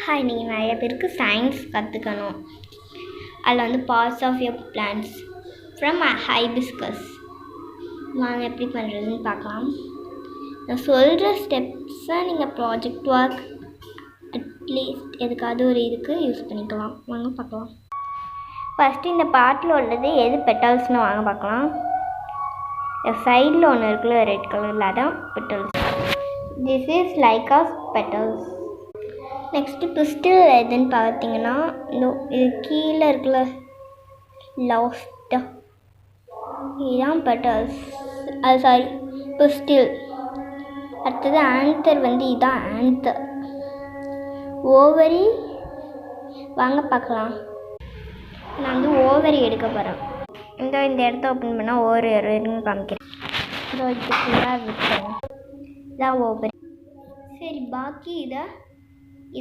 Hi, நீங்கள் நிறைய பேருக்கு சயின்ஸ் கற்றுக்கணும். அதில் வந்து parts of your plants from hibiscus வாங்க எப்படி பண்ணுறதுன்னு பார்க்கலாம். நான் சொல்கிற ஸ்டெப்ஸை நீங்கள் ப்ராஜெக்ட் ஒர்க் அட்லீஸ்ட் எதுக்காவது ஒரு இதுக்கு யூஸ் பண்ணிக்கலாம். வாங்க பார்க்கலாம். ஃபஸ்ட்டு இந்த பாட்டில் உள்ளது எது பெட்டல்ஸ்னு வாங்க பார்க்கலாம். சைடில் ஒன்று இருக்குல்ல ரெட் கலரில், அதான் petals. This is like of petals. Next pistil எதுன்னு பார்த்தீங்கன்னா இது கீழே இருக்குல்ல லாஸ்ட்டாக, இதுதான் பெட்டல்ஸ். அது சாரி பிஸ்டில். அடுத்தது ஆன்தர், வந்து இதுதான் ஆன்தர். ஓவரி வாங்க பார்க்கலாம். நான் வந்து ஓவரி எடுக்க போகிறேன். இந்த இடத்த ஓப்பன் பண்ணால் ஓவரி வருன்னு காமிக்கிறேன். இதோ இது ஃபுல்லாக விட்டுறேன். இதான் ஓவரி. சரி, பாக்கி இதை